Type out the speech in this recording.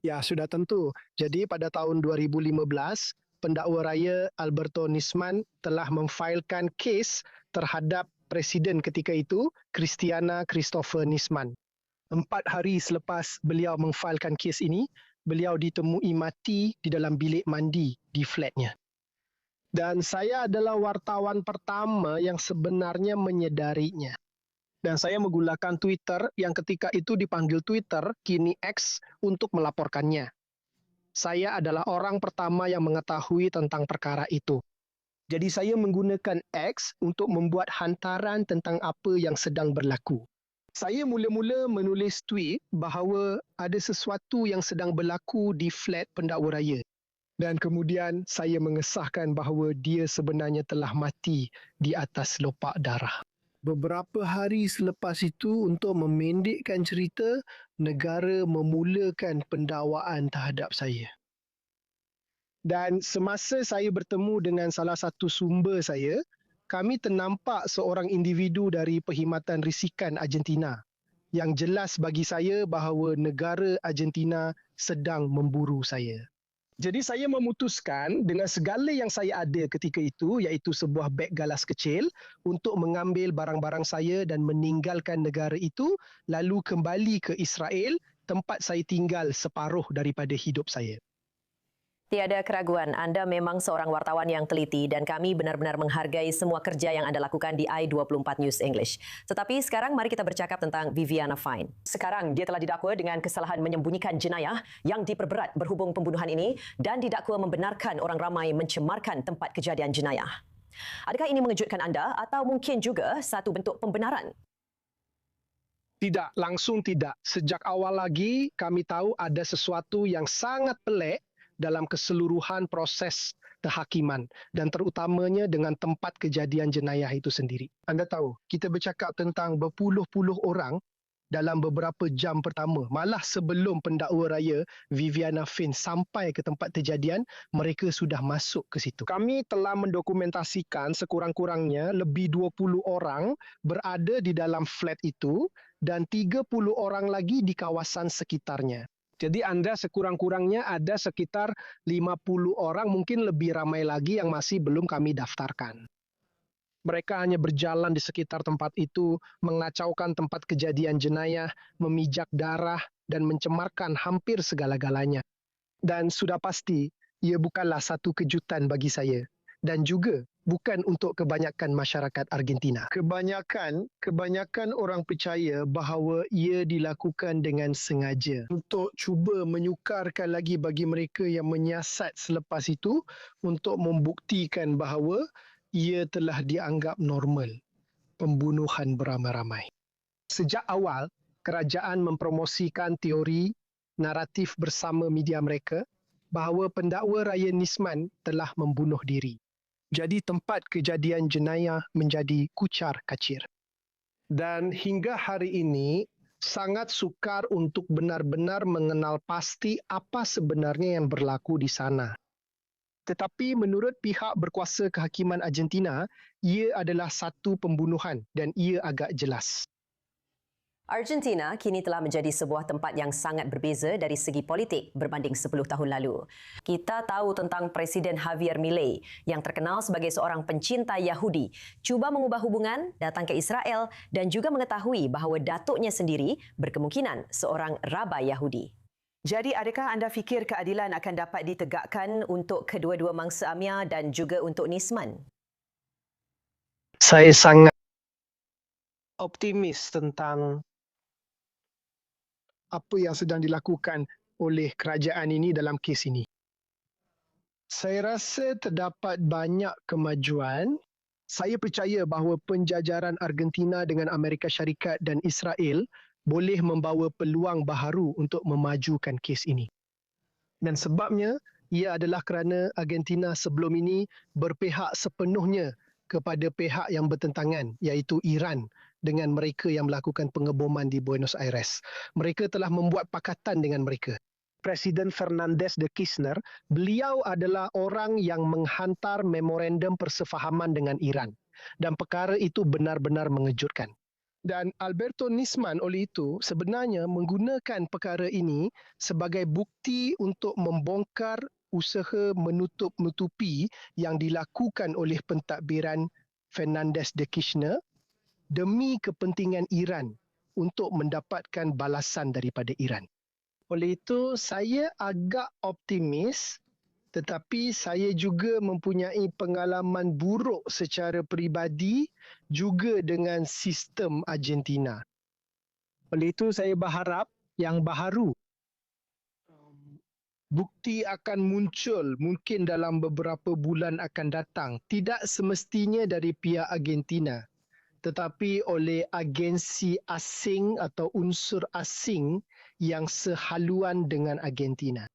Ya, sudah tentu. Jadi pada tahun 2015, pendakwa raya Alberto Nisman telah memfailkan kes terhadap Presiden ketika itu, Christiana Christopher Nisman. 4 hari selepas beliau memfailkan kes ini, beliau ditemui mati di dalam bilik mandi di flatnya. Dan saya adalah wartawan pertama yang sebenarnya menyedarinya. Dan saya menggunakan Twitter yang ketika itu dipanggil Twitter, kini X, untuk melaporkannya. Saya adalah orang pertama yang mengetahui tentang perkara itu. Jadi saya menggunakan X untuk membuat hantaran tentang apa yang sedang berlaku. Saya mula-mula menulis tweet bahawa ada sesuatu yang sedang berlaku di flat pendakwa raya. Dan kemudian saya mengesahkan bahawa dia sebenarnya telah mati di atas lopak darah. Beberapa hari selepas itu, untuk memendekkan cerita, negara memulakan pendakwaan terhadap saya. Dan semasa saya bertemu dengan salah satu sumber saya, kami ternampak seorang individu dari Perkhidmatan Risikan Argentina yang jelas bagi saya bahawa negara Argentina sedang memburu saya. Jadi saya memutuskan dengan segala yang saya ada ketika itu, iaitu sebuah beg galas kecil, untuk mengambil barang-barang saya dan meninggalkan negara itu, lalu kembali ke Israel, tempat saya tinggal separuh daripada hidup saya. Tiada keraguan, Anda memang seorang wartawan yang teliti dan kami benar-benar menghargai semua kerja yang Anda lakukan di I24 News English. Tetapi sekarang mari kita bercakap tentang Viviana Fine. Sekarang dia telah didakwa dengan kesalahan menyembunyikan jenayah yang diperberat berhubung pembunuhan ini dan didakwa membenarkan orang ramai mencemarkan tempat kejadian jenayah. Adakah ini mengejutkan anda atau mungkin juga satu bentuk pembenaran? Tidak, langsung tidak. Sejak awal lagi kami tahu ada sesuatu yang sangat pelik dalam keseluruhan proses kehakiman dan terutamanya dengan tempat kejadian jenayah itu sendiri. Anda tahu, kita bercakap tentang berpuluh-puluh orang dalam beberapa jam pertama. Malah sebelum pendakwa raya Viviana Finn sampai ke tempat kejadian, mereka sudah masuk ke situ. Kami telah mendokumentasikan sekurang-kurangnya lebih 20 orang berada di dalam flat itu dan 30 orang lagi di kawasan sekitarnya. Jadi anda sekurang-kurangnya ada sekitar 50 orang, mungkin lebih ramai lagi yang masih belum kami daftarkan. Mereka hanya berjalan di sekitar tempat itu, mengacaukan tempat kejadian jenayah, memijak darah dan mencemarkan hampir segala-galanya. Dan sudah pasti, ia bukanlah satu kejutan bagi saya. Dan juga bukan untuk kebanyakan masyarakat Argentina. Kebanyakan orang percaya bahawa ia dilakukan dengan sengaja untuk cuba menyukarkan lagi bagi mereka yang menyiasat selepas itu untuk membuktikan bahawa ia telah dianggap normal, pembunuhan beramai-ramai. Sejak awal, kerajaan mempromosikan teori naratif bersama media mereka bahawa pendakwa raya Nisman telah membunuh diri. Jadi tempat kejadian jenayah menjadi kucar-kacir. Dan hingga hari ini, sangat sukar untuk benar-benar mengenal pasti apa sebenarnya yang berlaku di sana. Tetapi menurut pihak berkuasa kehakiman Argentina, ia adalah satu pembunuhan dan ia agak jelas. Argentina kini telah menjadi sebuah tempat yang sangat berbeza dari segi politik berbanding 10 tahun lalu. Kita tahu tentang Presiden Javier Milei yang terkenal sebagai seorang pencinta Yahudi, cuba mengubah hubungan, datang ke Israel dan juga mengetahui bahawa datuknya sendiri berkemungkinan seorang rabai Yahudi. Jadi adakah anda fikir keadilan akan dapat ditegakkan untuk kedua-dua mangsa Amir dan juga untuk Nisman? Saya sangat optimis tentang apa yang sedang dilakukan oleh kerajaan ini dalam kes ini. Saya rasa terdapat banyak kemajuan. Saya percaya bahawa penjajaran Argentina dengan Amerika Syarikat dan Israel boleh membawa peluang baharu untuk memajukan kes ini. Dan sebabnya, ia adalah kerana Argentina sebelum ini berpihak sepenuhnya kepada pihak yang bertentangan, iaitu Iran, dengan mereka yang melakukan pengeboman di Buenos Aires. Mereka telah membuat pakatan dengan mereka. Presiden Fernandez de Kirchner, beliau adalah orang yang menghantar memorandum persefahaman dengan Iran. Dan perkara itu benar-benar mengejutkan. Dan Alberto Nisman oleh itu sebenarnya menggunakan perkara ini sebagai bukti untuk membongkar usaha menutup-nutupi yang dilakukan oleh pentadbiran Fernandez de Kirchner demi kepentingan Iran untuk mendapatkan balasan daripada Iran. Oleh itu, saya agak optimis, tetapi saya juga mempunyai pengalaman buruk secara peribadi juga dengan sistem Argentina. Oleh itu, saya berharap yang baharu bukti akan muncul mungkin dalam beberapa bulan akan datang. Tidak semestinya dari pihak Argentina, tetapi oleh agensi asing atau unsur asing yang sehaluan dengan Argentina.